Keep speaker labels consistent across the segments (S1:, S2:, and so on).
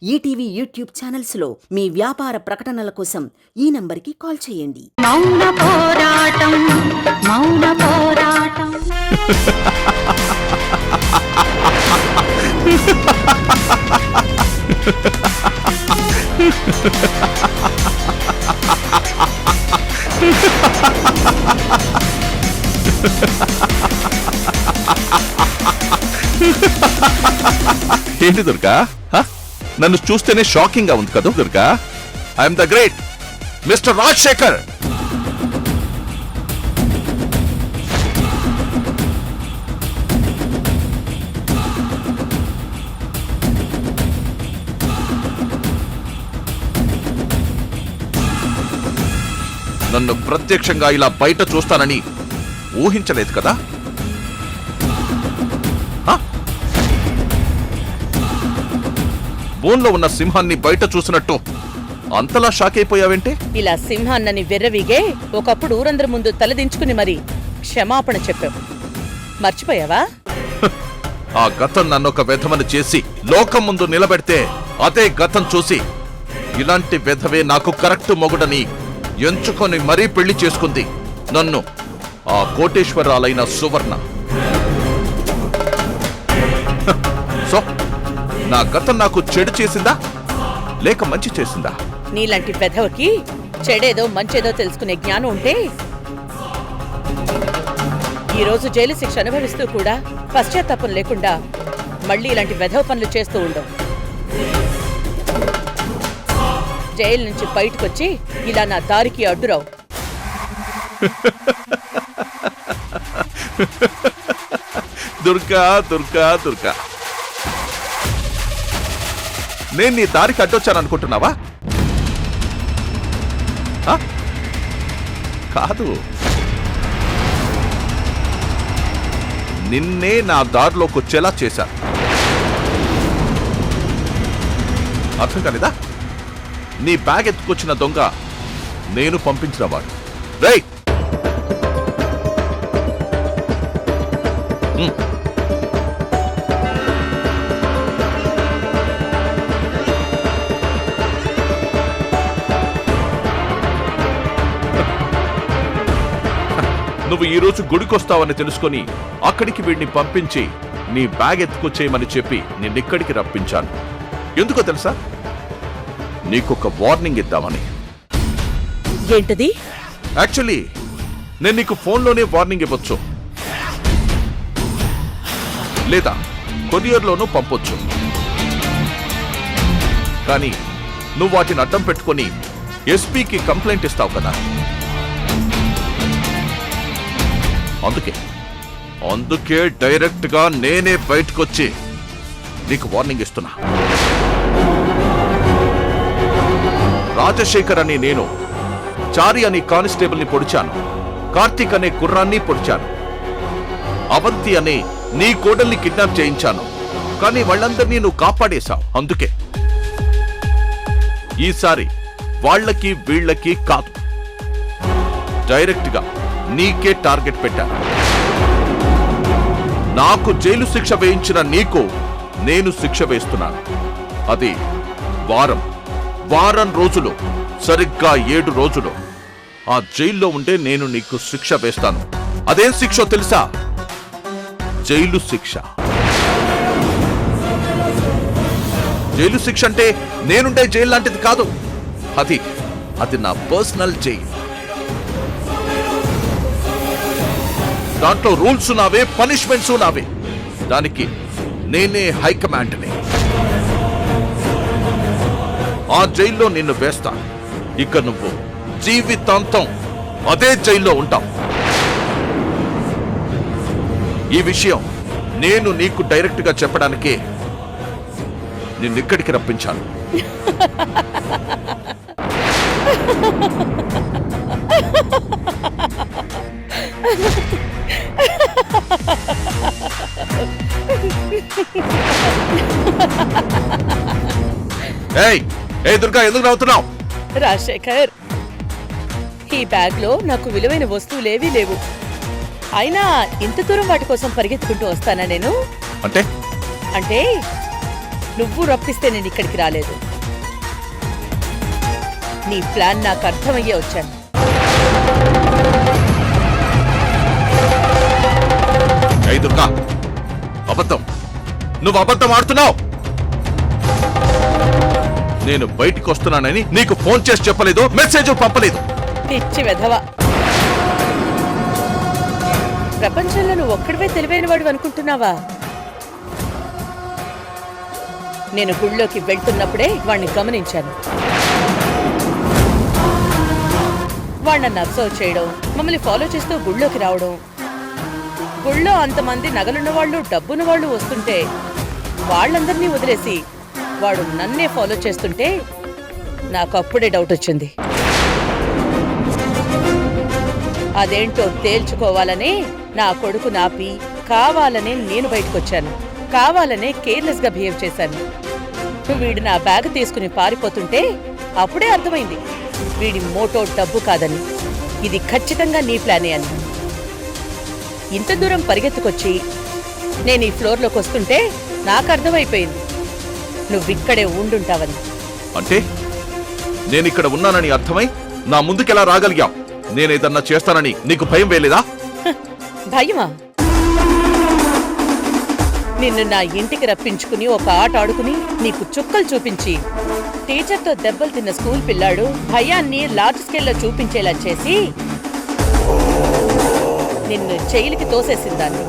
S1: ETV YouTube ఛానల్స్లో మీ వ్యాపార ప్రకటనల కోసం ఈ నంబర్కి కాల్ చేయండి.
S2: మౌన పోరాటం మౌన పోరాటం
S3: ఏంటి దుర్గా, నన్ను చూస్తేనే షాకింగ్ గా ఉంది కదా Durga. I'm the great mister Rajasekhar. నన్ను ప్రత్యక్షంగా ఇలా బయట చూస్తానని ఊహించలేదు కదా. బోన్లో ఉన్న సింహాన్ని బయట చూసినట్టు అంతలా షాక్ అయిపోయావేంటే?
S4: ఇలా సింహాన్నని వెర్రవీగే ఒకప్పుడు ఊరందరి ముందు తలదించుకుని మరి క్షమాపణ చెప్పావు, మర్చిపోయావా?
S3: ఆ గతం నన్నొక వెధవని చేసి లోకం ముందు నిలబెడితే అదే గతం చూసి ఇలాంటి వెధవే నాకు కరెక్ట్ మొగుడని ఎంచుకొని మరీ పెళ్లి చేసుకుంది నన్ను ఆ కోటేశ్వరాలైన సువర్ణ. సో నా గతం నాకు చెడు చేసిందా లేక మంచి చేసిందా?
S4: నీలాంటి వెధవకి చెడేదో మంచేదో తెలుసుకునే జ్ఞానం ఉంటే ఈరోజు జైలు శిక్ష అనుభవిస్తూ కూడా పశ్చాత్తాపం లేకుండా మళ్ళీ ఇలాంటి వెధవ పనులు చేస్తూ ఉండవు. జైలు నుంచి బయటకొచ్చి ఇలా నా దారికి అడ్డురావు.
S3: దుర్గా దుర్గా దుర్గా, నేను నీ దారికి అడ్డొచ్చాననుకుంటున్నావా? కాదు, నిన్నే నా దారిలోకి వచ్చేలా చేశాను. అర్థం కాలేదా? నీ బ్యాగ్ ఎత్తుకొచ్చిన దొంగ నేను పంపించిన వాడు. రైట్, నువ్వు ఈరోజు గుడికొస్తావని తెలుసుకొని అక్కడికి వీడిని పంపించి నీ బ్యాగ్ ఎత్తుకొచ్చేయమని చెప్పి నిన్నిక్కడికి రప్పించాను. ఎందుకో తెలుసా? నీకొక వార్నింగ్ ఇద్దామని.
S4: ఏంటది?
S3: యాక్చువల్లీ నేను నీకు ఫోన్లోనే వార్నింగ్ ఇవ్వచ్చు, లేదా కొరియర్లోనూ పంపొచ్చు. కానీ నువ్వు వాటిని అడ్డం పెట్టుకొని ఎస్పీకి కంప్లైంట్ ఇస్తావు కదా. అందుకే డైరెక్ట్ గా నేనే బయటకొచ్చి నీకు వార్నింగ్ ఇస్తున్నా. రాజశేఖర్ అని నేను చారి అని కానిస్టేబుల్ ని పొడిచాను, కార్తీక్ అనే కుర్రాన్ని పొడిచాను, అవంతి అనే నీ కోడల్ని కిడ్నాప్ చేయించాను. కానీ వాళ్ళందరినీ నువ్వు కాపాడేశావు. అందుకే ఈసారి వాళ్ళకి వీళ్ళకి కాదు, డైరెక్ట్ గా నీకే టార్గెట్ పెట్టాను. నాకు జైలు శిక్ష వేయించిన నీకు నేను శిక్ష వేస్తున్నాను. అది వారం రోజులు, సరిగ్గా 7 రోజులు ఆ జైల్లో ఉండే నేను నీకు శిక్ష వేస్తాను. అదేం శిక్షో తెలుసా? జైలు శిక్ష. జైలు శిక్ష అంటే నేనుండే జైలు లాంటిది కాదు. అది నా పర్సనల్ జైలు. దాంట్లో రూల్స్ నావే, పనిష్మెంట్స్ నావే. దానికి నేనే హైకమాండ్ని. ఆ జైల్లో నిన్ను వేస్తా. ఇక నువ్వు జీవితాంతం అదే జైల్లో ఉంటావు. ఈ విషయం నేను నీకు డైరెక్ట్ గా చెప్పడానికే నిన్నిక్కడికి రప్పించాను. దుర్గా, ఎందుకు నవ్వుతున్నావు?
S4: రాజశేఖర్, ఈ బ్యాగ్ లో నాకు విలువైన వస్తువులేవీ లేవు. అయినా ఇంత దూరం వాటి కోసం పరిగెత్తుకుంటూ వస్తానా నేను?
S3: అంటే
S4: అంటే నువ్వు రప్పిస్తే నేను ఇక్కడికి రాలేదు. నీ ప్లాన్ నాకు అర్థమయ్యే వచ్చాను.
S3: ఏయ్ దుర్గా, అబద్ధం, నువ్వు అబద్ధం ఆడుతున్నావు. నేను బయటికి వస్తున్నానని నీకు ఫోన్ చేసి చెప్పలేదు, మెసేజ్ పంపలేదు.
S4: పిచ్చి వెధవా, ప్రపంచంలో నువ్వు ఒక్కడివే తెలివైన వాడు అనుకుంటున్నావా? నేను గుళ్ళోకి వెళ్తున్నప్పుడే వాణ్ణి గమనించాను. వాణ్ణి అబ్జర్వ్ చేయడం, మమ్మల్ని ఫాలో చేస్తూ గుళ్ళోకి రావడం, గుళ్ళో అంతమంది నగలున్న వాళ్ళు, డబ్బున్న వాళ్ళు వస్తుంటే వాళ్ళందరినీ వదిలేసి వాడు నన్నే ఫాలో చేస్తుంటే నాకు అప్పుడే డౌట్ వచ్చింది. అదేంటో తేల్చుకోవాలని నా కొడుకు నాపి కావాలనే నేను బయటకొచ్చాను. కావాలనే కేర్లెస్ గా బిహేవ్ చేశాను. వీడు నా బ్యాగ్ తీసుకుని పారిపోతుంటే అప్పుడే అర్థమైంది వీడి మోటో డబ్బు కాదని, ఇది ఖచ్చితంగా నీ ప్లానే అని. ఇంత దూరం పరిగెత్తుకొచ్చి నేను ఈ ఫ్లోర్లోకి వస్తుంటే నాకు అర్థమైపోయింది నువ్విక్కడే ఉండుంటావని.
S3: అంటే నేనిక్కడ ఉన్నానని అర్థమై నా ముందుకెలా రాగలిగాం? నేనేదన్నా చేస్తానని నీకు భయం వేలేదా?
S4: భయమా? నిన్ను నా ఇంటికి రప్పించుకుని ఒక ఆట ఆడుకుని నీకు చుక్కలు చూపించి టీచర్తో దెబ్బలు తిన్న స్కూల్ పిల్లాడు భయాన్ని లార్జ్ స్కేల్లో చూపించేలా చేసి నిన్ను జైలుకి తోసేసిందాన్ని.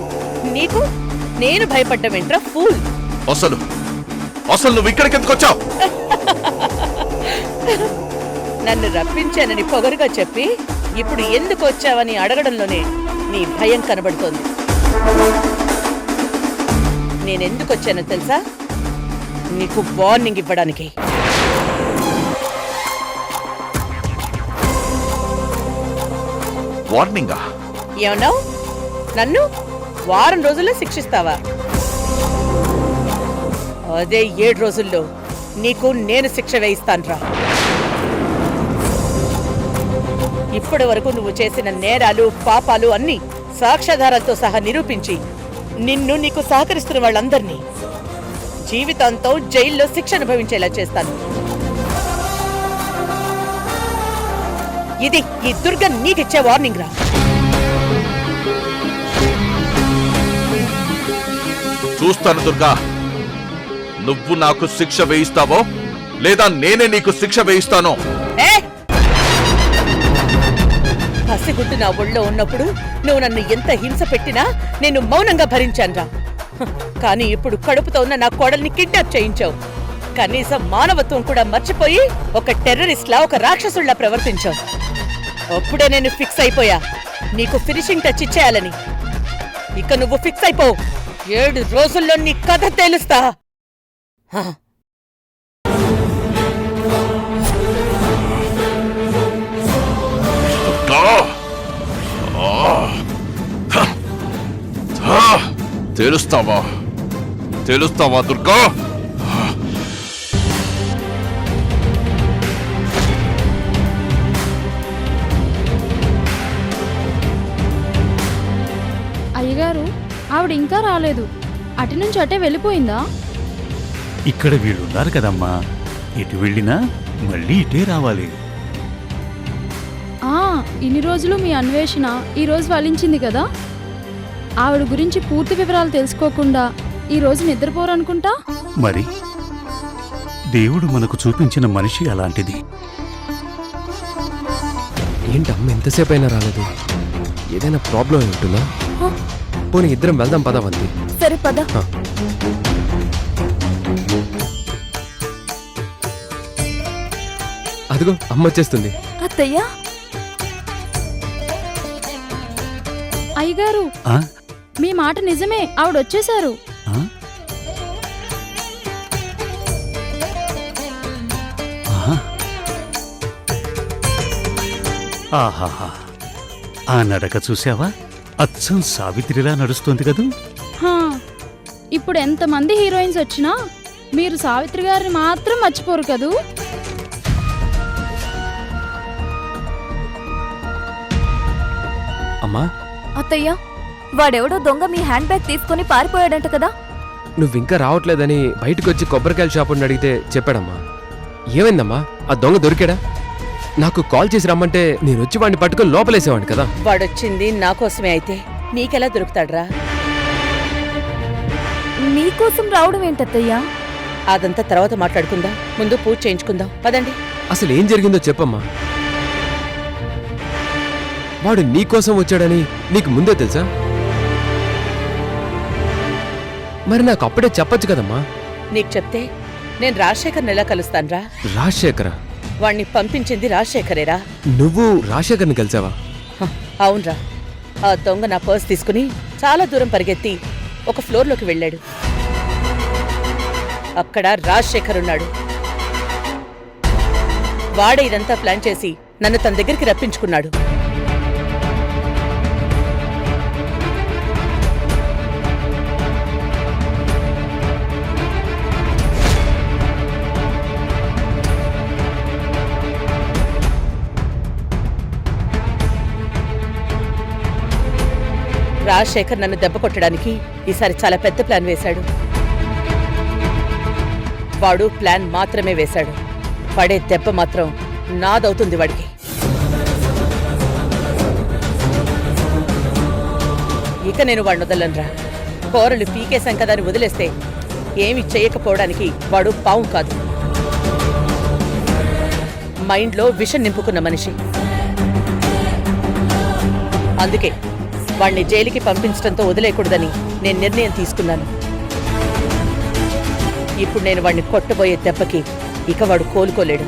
S4: నీకు నేను భయపడ్డమేంట్రా ఫూల్?
S3: అసలు నువ్వు ఇక్కడికి ఎందుకు వచ్చావు?
S4: నన్ను రప్పించానని పొగరుగా చెప్పి ఇప్పుడు ఎందుకు వచ్చావని అడగడంలోనే నీ భయం కనబడుతోంది. నేనెందుకు వచ్చానో తెలుసా? నీకు వార్నింగ్ ఇవ్వడానికి.
S3: వార్నింగా?
S4: ఏమన్నావు? నన్ను వారం రోజుల్లో శిక్షిస్తావా? అదే 7 రోజుల్లో నీకు నేను శిక్ష వేయిస్తాన్రా. ఇప్పటి వరకు నువ్వు చేసిన నేరాలు పాపాలు అన్నీ సాక్ష్యాధారాలతో సహా నిరూపించి నిన్ను నీకు సహకరిస్తున్న వాళ్ళందరినీ జీవితాంతం జైల్లో శిక్ష అనుభవించేలా చేస్తాను. ఇది ఈ దుర్గ నీకిచ్చే వార్నింగ్ రా.
S3: చూస్తాను దుర్గా, నువ్వు నాకు శిక్ష వేయిస్తావో లేదా నేనే నీకు శిక్ష వేయిస్తానో. పసిగుడ్డు నా ఒళ్ళో ఉన్నప్పుడు నువ్వు నన్ను ఎంత హింస పెట్టినా నేను మౌనంగా భరించానురా. కానీ ఇప్పుడు కడుపుతో ఉన్న నా కోడల్ని కిడ్నాప్ చేయించావు. కనీసం మానవత్వం కూడా మర్చిపోయి ఒక టెర్రరిస్ట్ లా, ఒక రాక్షసుల్లా ప్రవర్తించావు. అప్పుడే నేను ఫిక్స్ అయిపోయా నీకు ఫినిషింగ్ టచ్ ఇచ్చేయాలని. ఇక నువ్వు ఫిక్స్ అయిపో. 7 రోజుల్లో నీ కథ తేలుస్తా. తెలుస్తావా దుర్గా?
S5: అయ్యగారు, ఆవిడ ఇంకా రాలేదు. అటు నుంచి అటే వెళ్ళిపోయిందా?
S6: ఇక్కడ వీళ్ళున్నారు కదమ్మా, ఎటు వెళ్ళినా మళ్ళీ ఇటే రావాలి.
S5: ఇన్ని రోజులు మీ అన్వేషణ ఈ రోజు ఫలించింది కదా. ఆవిడ గురించి పూర్తి వివరాలు తెలుసుకోకుండా ఈ రోజు నిద్రపోరనుకుంటా.
S6: మరి దేవుడు మనకు చూపించిన మనిషి అలాంటిది.
S7: ఏంటమ్మ ఎంతసేపు అయినా రాలేదు? ఏదైనా ప్రాబ్లం ఉంటుందా? పోనీ ఇద్దరం వెళ్దాం పద వంతి.
S5: సరే పద.
S7: అదిగో అమ్మ వచ్చేస్తుంది.
S5: అత్తయ్య. అయ్యగారు, మీ మాట నిజమే, ఆవిడ వచ్చేశారు.
S6: ఆహాహా, ఆ నడక చూసావా? అచ్చం సావిత్రిలా నడుస్తోంది కదూ.
S5: ఇప్పుడు ఎంతమంది హీరోయిన్స్ వచ్చినా మీరు సావిత్రి గారిని మాత్రం మర్చిపోరు కదూ.
S7: అమ్మా.
S8: అత్తయ్య, వాడెవడో దొంగ మీ హ్యాండ్ బ్యాగ్ తీసుకుని పారిపోయాడంట కదా.
S7: నువ్వు ఇంకా రావట్లేదని బయటకు వచ్చి కొబ్బరికాయల షాపుని అడిగితే చెప్పాడమ్మా. ఏమైందమ్మా? ఆ దొంగ దొరికాడా? నాకు కాల్ చేసి రమ్మంటే నేను వచ్చి వాడిని పట్టుకొని లోపలేసేవాడిని కదా.
S4: వాడొచ్చింది నా కోసమే అయితే నీకెలా దొరుకుతాడ్రా?
S5: మీకోసం రావడం ఏంటత్తయ్యా?
S4: అదంతా తర్వాత మాట్లాడుకుందాం, ముందు పూజ చేయించుకుందాం పదండి.
S7: అసలు ఏం జరిగిందో చెప్పమ్మా. వాడు నీకోసం వచ్చాడని నీకు ముందే తెలుసా? మరి నాకు అప్పుడే చెప్పొచ్చు కదమ్మా.
S4: నీకు చెప్తే నేను రాజశేఖర్ని ఎలా కలుస్తాన్రా?
S7: రాజశేఖర?
S4: వాణ్ణి పంపించింది రాజశేఖరేరా?
S7: నువ్వు రాజశేఖర్ని కలిసావా?
S4: హ, అవునరా. ఆ దొంగ నా పర్స్ తీసుకుని చాలా దూరం పరిగెత్తి ఒక ఫ్లోర్లోకి వెళ్ళాడు. అక్కడ రాజశేఖర్ ఉన్నాడు. వాడే ఇదంతా ప్లాన్ చేసి నన్ను తన దగ్గరికి రప్పించుకున్నాడు. రాజశేఖర్ నన్ను దెబ్బ కొట్టడానికి ఈసారి చాలా పెద్ద ప్లాన్ వేశాడు. వాడు ప్లాన్ మాత్రమే వేశాడు, పడే దెబ్బ మాత్రం నాదవుతుంది వాడికి. ఇక నేను వాడిని వదలనురా. కూరలు పీకేశాం కదా అని వదిలేస్తే ఏమి చేయకపోవడానికి వాడు పావు కాదు. మైండ్లో విషం నింపుకున్న మనిషి. అందుకే వాణ్ణి జైలుకి పంపించడంతో వదిలేయకూడదని నేను నిర్ణయం తీసుకున్నాను. ఇప్పుడు నేను వాణ్ణి కొట్టబోయే దెబ్బకి ఇక వాడు కోలుకోలేడు.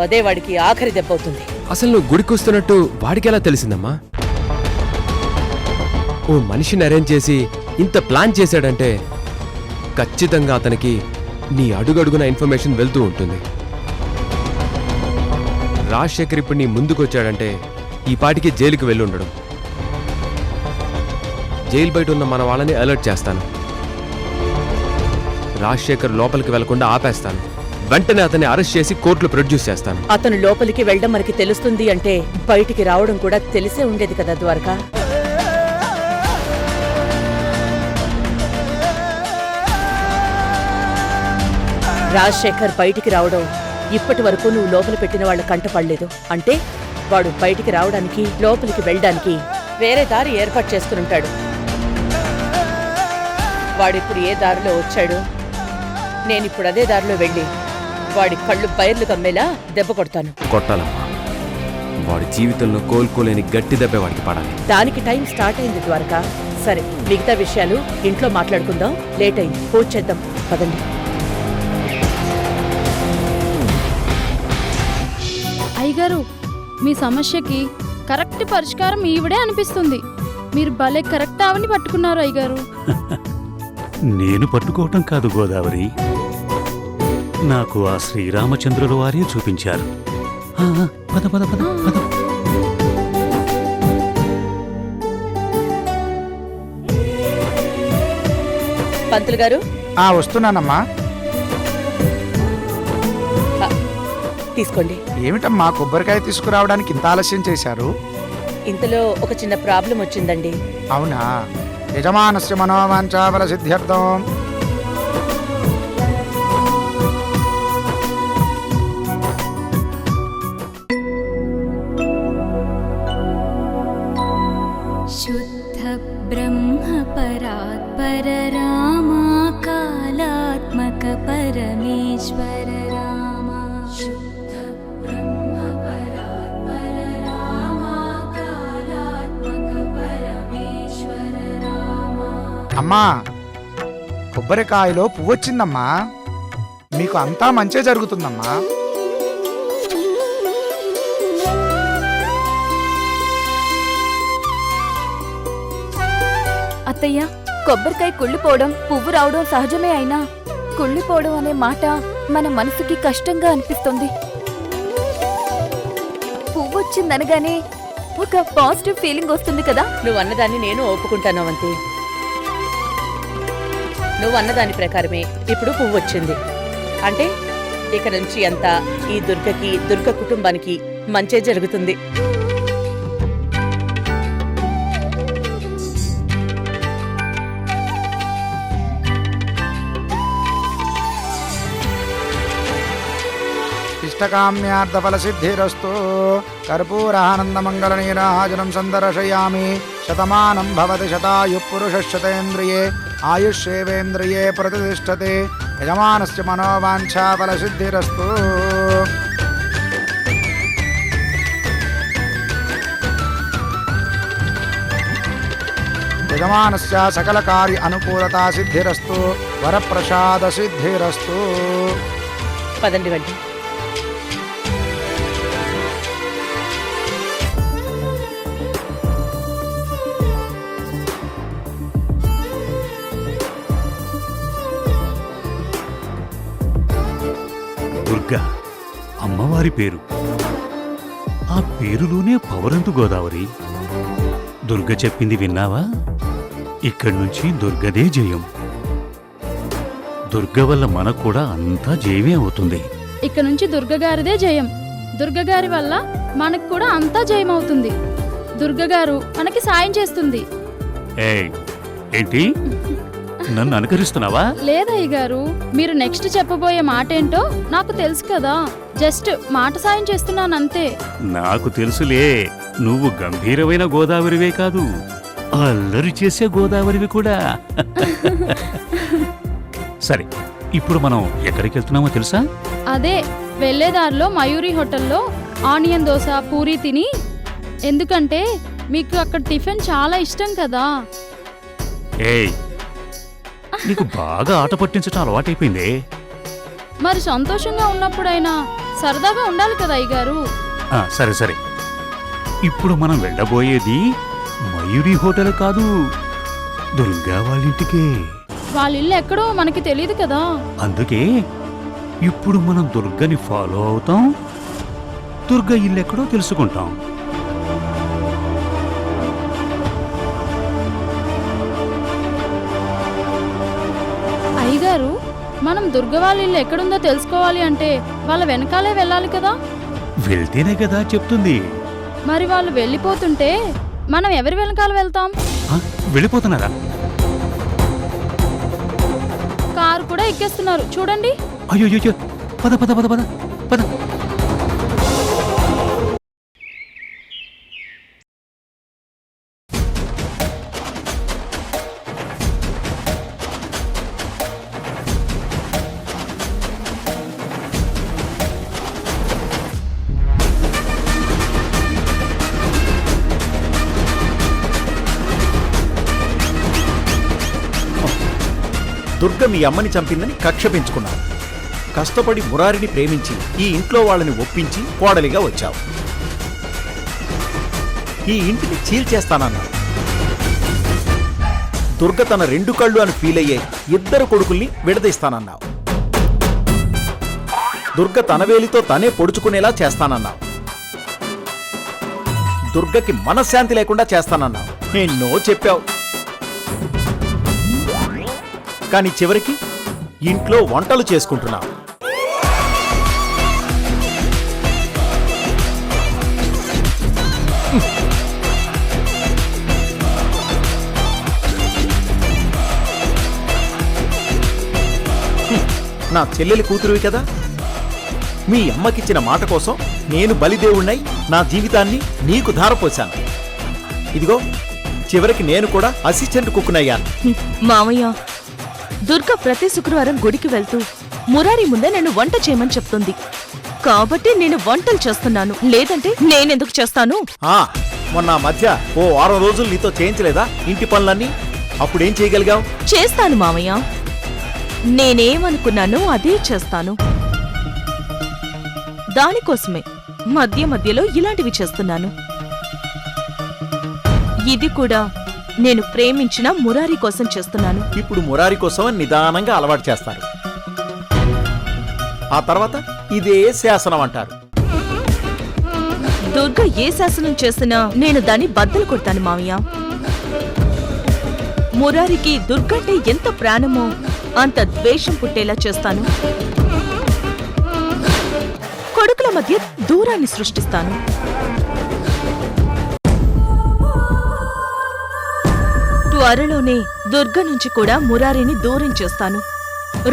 S4: అదే వాడికి ఆఖరి దెబ్బ అవుతుంది.
S7: అసలు నువ్వు గుడికొస్తున్నట్టు వాడికెలా తెలిసిందమ్మా? ఓ మనిషిని అరేంజ్ చేసి ఇంత ప్లాన్ చేశాడంటే ఖచ్చితంగా అతనికి నీ అడుగడుగున ఇన్ఫర్మేషన్ వెళ్తూ ఉంటుంది. రాజశేఖర్ ఇప్పుడు నీ ముందుకొచ్చాడంటే ఈ పాటికి జైలుకి వెళ్ళి ఉండడం. జైలు బయట ఉన్న మన వాళ్ళని అలర్ట్ చేస్తాను. రాజశేఖర్ లోపలికి వెళ్లకుండా ఆపేస్తాను. వెంటనే అతన్ని అరెస్ట్ చేసి కోర్టులో ప్రొడ్యూస్ చేస్తాను.
S4: అతను లోపలికి వెళ్ళడం మనకి తెలుస్తుంది అంటే బయటికి రావడం కూడా తెలిసే ఉండేది కదా ద్వారకా. రాజశేఖర్ బయటికి రావడం ఇప్పటి వరకు నువ్వు లోపల పెట్టిన వాళ్ళ కంట పడలేదు అంటే వాడు బయటికి రావడానికి లోపలికి వెళ్ళడానికి వేరే దారి ఏర్పాటు చేసుకుని. వాడిప్పుడు ఏ దారిలో వచ్చాడు, నేనిప్పుడు అదే దారిలో వెళ్ళి వాడి కళ్ళు బయర్లు కమ్మేలా దెబ్బ కొడతాను.
S7: కొట్టాలమ్మా. వాడి జీవితంలో కోలుకోలేని గట్టి దెబ్బ వాడికి పడాలి.
S4: దానికి టైం స్టార్ట్ అయింది ద్వారకా. సరే, మిగతా విషయాలు ఇంట్లో మాట్లాడుకుందాం. లేట్ అయింది, పూజ చేద్దాం పదండి.
S5: అయ్యగారు, మీ సమస్యకి కరెక్ట్ పరిష్కారం ఈవిడే అనిపిస్తుంది. మీరు భలే కరెక్ట్ ఆవిని పట్టుకున్నారు అయ్యగారు.
S6: నేను పట్టుకోవటం కాదు గోదావరి, నాకు ఆ శ్రీరామచంద్రుల వారే చూపించారు. పద పద పద పద.
S4: పంతులు గారు
S8: వస్తున్నానమ్మా.
S4: తీసుకోండి.
S8: ఏమిటమ్మా కొబ్బరికాయ తీసుకురావడానికి ఇంత ఆలస్యం చేశారు?
S4: ఇంతలో ఒక చిన్న ప్రాబ్లం వచ్చిందండి.
S8: అవునా? యజమానస్య మనోవాంఛాఫల సిద్ధ్యర్థం.
S2: శుద్ధ బ్రహ్మ పరాత్పర రామా కాలాత్మక పరమేశ్వర రామా. శుద్ధ బ్రహ్మ పరాత్పర రామా కాలాత్మక పరమేశ్వర రామా.
S8: అమ్మా, కొబ్బరికాయలో పువ్వు వచ్చిందమ్మా. మీకు అంతా మంచే జరుగుతుందమ్మా.
S9: అత్తయ్య, కొబ్బరికాయ కుళ్ళిపోవడం, పువ్వు రావడం సహజమే. అయినా కుళ్ళిపోవడం అనే మాట మన మనసుకి కష్టంగా అనిపిస్తుంది. పువ్వు వచ్చిందనగానే ఒక పాజిటివ్ ఫీలింగ్ వస్తుంది కదా.
S4: నువ్వు అన్నదాన్ని నేను ఒప్పుకుంటాను అవంతి. నువ్వు అన్నదాని ప్రకారమే ఇప్పుడు పువ్వు వచ్చింది అంటే ఇక నుంచి అంతా ఈ దుర్గకి, దుర్గ కుటుంబానికి మంచే జరుగుతుంది.
S8: ఇష్టకామ్యార్థఫలసిద్ధిరస్తు. కర్పూరానందమంగళనీరాజనం సందర్శయామి. శతమానం భవతి శతాయుః పురుషः శతేంద్రియే ఆయుష్యేవేంద్రియే ప్రతిష్టతే. యజమానస్య మనోవాంఛాఫలసిద్ధిరస్తు. యజమానస్య సకల కార్య అనుకూలతా సిద్ధిరస్తు. వరప్రసాద సిద్ధిరస్తు.
S4: పదండి వండి.
S6: దుర్గా అమ్మవారి పేరు. ఆ పేరులోనే పవరంతు గోదావరి. దుర్గ చెప్పింది విన్నావా? ఇక్కడి నుంచి దుర్గదే జయం. దుర్గ వల్ల మనకు కూడా అంతా జయమే అవుతుంది.
S5: ఇక నుంచి దుర్గగారిదే జయం. దుర్గగారి వల్ల మనకు కూడా అంతా జయం అవుతుంది. దుర్గగారు మనకి సాయం చేస్తుంది.
S6: ఏయ్, ఏంటి నన్ను అనుకరిస్తున్నావా?
S5: లేదయ్య గారు, మీరు నెక్స్ట్ చెప్పబోయే మాట ఏంటో నాకు తెలుసు కదా. జస్ట్ మాట సాయం చేస్తున్నానంతే.
S6: నాకు తెలుసులే, నువ్వు గంభీరమైన గోదావరివే కాదు, అల్లరి చేసే గోదావరివి కూడా. సరే, ఇప్పుడు మనం ఎక్కడికి వెళ్తున్నామో తెలుసా?
S5: అదే వెళ్లేదారిలో మయూరి హోటల్లో ఆనియన్ దోశ పూరి తిని, ఎందుకంటే మీకు అక్కడ టిఫిన్ చాలా ఇష్టం కదా.
S6: ఏయ్, నీకు బాగా ఆట పట్టించటం అలవాటైపోయిందే.
S5: మరి సంతోషంగా ఉన్నప్పుడైనా సరదాగా ఉండాలి కదా అయ్యగారు.
S6: సరే సరే, ఇప్పుడు మనం వెళ్ళబోయేది మయూరి హోటల్ కాదు, దుర్గా వాళ్ళింటికే.
S5: వాళ్ళ ఇల్లు ఎక్కడో మనకి తెలియదు కదా.
S6: అందుకే ఇప్పుడు మనం దుర్గని ఫాలో అవుతాం, దుర్గ ఇల్లు ఎక్కడో తెలుసుకుంటాం.
S5: అయ్యగారు, మనం దుర్గ వాళ్ళ ఇల్లు ఎక్కడుందో తెలుసుకోవాలి అంటే వాళ్ళ వెనకాలే వెళ్ళాలి కదా.
S6: వెళ్తేనే కదా చెప్తుంది.
S5: మరి వాళ్ళు వెళ్ళిపోతుంటే మనం ఎవరి వెనకాల వెళ్తాం?
S6: వెళ్ళిపోతున్నారా?
S5: కారు కూడా ఎక్కేస్తున్నారు చూడండి.
S6: అయ్యో, పద పద పద పద పద.
S10: దుర్గ మీ అమ్మని చంపిందని కక్ష పెంచుకున్నావు. కష్టపడి మురారిని ప్రేమించి ఈ ఇంట్లో వాళ్ళని ఒప్పించి కోడలిగా వచ్చావు. ఈ ఇంటిని చీల్చేస్తానన్నావు. దుర్గ తన 2 కళ్ళు అని ఫీల్ అయ్యే 2 కొడుకుల్ని విడదీస్తానన్నావు. దుర్గ తన వేలితో తనే పొడుచుకునేలా చేస్తానన్నావు. దుర్గకి మనశ్శాంతి లేకుండా చేస్తానన్నావు. ఎన్నో చెప్పావు. కానీ చివరికి ఇంట్లో వంటలు చేసుకుంటున్నావు. నా చెల్లెలి కూతురువి కదా. మీ అమ్మకిచ్చిన మాట కోసం నేను బలిదేవుణ్ణై నా జీవితాన్ని నీకు ధారపోశాను. ఇదిగో చివరికి నేను కూడా అసిస్టెంట్ కుక్కునయ్యాను.
S11: మామయ్య, దుర్గ ప్రతి శుక్రవారం గుడికి వెళ్తూ మురారి ముందే నన్ను వంట చేయమని చెప్తుంది. కాబట్టి నేను వంటలు చేస్తున్నాను, లేదంటే నేనెందుకు చేస్తాను?
S10: మొన్న మధ్య ఓ 6 రోజులు నీతో చేయించలేదా ఇంటి పనులన్నీ? అప్పుడేం చేయగలిగావు?
S11: చేస్తాను మామయ్య, నేనేమనుకున్నానో అదే చేస్తాను. దానికోసమే మధ్య మధ్యలో ఇలాంటివి చేస్తున్నాను. ఇది కూడా నేను ప్రేమించిన మురారి కోసం చేస్తున్నాను.
S10: ఇప్పుడు మురారి కోసం నిదానంగా అలవాటు చేస్తారు. ఆ తర్వాత ఇదే శాసనం అంటారు.
S11: దుర్గ ఏ శాసనం చేసినా నేను దాన్ని బద్దలు కొడతాను మామయ్య. మురారికి దుర్గంటే ఎంత ప్రాణమో అంత ద్వేషం పుట్టేలా చేస్తాను. కొడుకుల మధ్య దూరాన్ని సృష్టిస్తాను. త్వరలోనే దుర్గ నుంచి కూడా మురారిని దూరం చేస్తాను.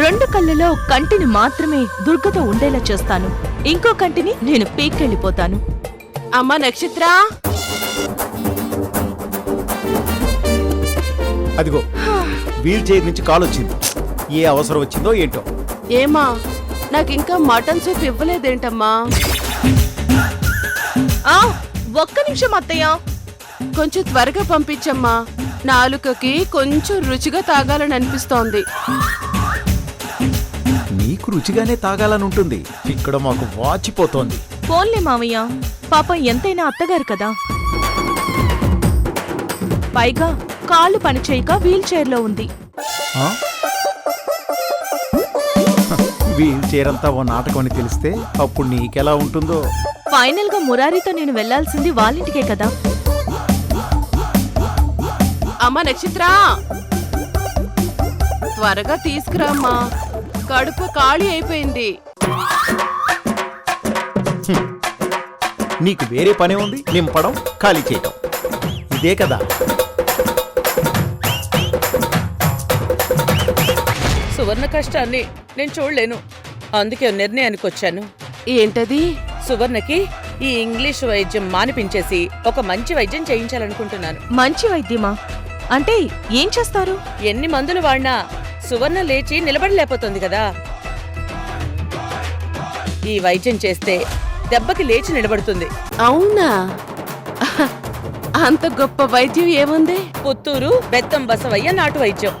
S11: 2 కళ్ళలో కంటిని మాత్రమే దుర్గతో ఉండేలా చేస్తాను. ఇంకో కంటిని నేను పీక్కెళ్ళిపోతాను.
S12: అమ్మా నక్షత్ర,
S10: అదిగో వీల్ చైర్ నుంచి కాల్ వచ్చింది. ఏ అవసరం వచ్చిందో ఏంటో.
S12: ఏమా నాకింకా మటన్ సూప్ ఇవ్వలేదేంటమ్మా?
S11: ఆ ఒక్క నిమిషం అత్తయ్య.
S12: కొంచెం త్వరగా పంపించమ్మా, నాలుకకి కొంచెం రుచిగా తాగాలని అనిపిస్తోంది.
S10: నీకు రుచిగానే తాగాలని ఉంటుంది, ఇక్కడ మాకు వాచిపోతోంది.
S11: పోన్లే మావయ్య, పాపం ఎంతైనా అత్తగారు కదా. పైగా కాళ్ళు పనిచేయక వీల్ చైర్లో ఉంది.
S10: ఆ? వీల్ చైర్ అంతా ఓ నాటకం అని తెలిస్తే అప్పుడు నీకెలా ఉంటుందో.
S11: ఫైనల్ గా మురారితో నేను వెళ్లాల్సింది వాళ్ళింటికే కదా.
S12: అమ్మా నక్షత్ర, త్వరగా తీసుకురామ్మా, కడుపు ఖాళీ అయిపోయింది.
S10: నీకు వేరే పనే ఉంది, నింపడం ఖాళీ చేయటం, ఇదే కదా.
S4: సువర్ణ కష్టాన్ని నేను చూడలేను, అందుకే నిర్ణయానికి వచ్చాను.
S12: ఏంటది?
S4: సువర్ణకి ఈ ఇంగ్లీష్ వైద్యం మానిపించేసి ఒక మంచి వైద్యం చేయించాలనుకుంటున్నాను.
S11: మంచి వైద్యమా అంటే ఏం చేస్తారు?
S4: ఎన్ని మందులు వాడినా సువర్ణ లేచి నిలబడలేకపోతుంది కదా. ఈ వైద్యం చేస్తే దెబ్బకి లేచి నిలబడుతుంది.
S12: అవునా? అంత గొప్ప వైద్యం ఏముంది?
S4: పుత్తూరు బెత్తం బసవయ్య నాటు వైద్యం.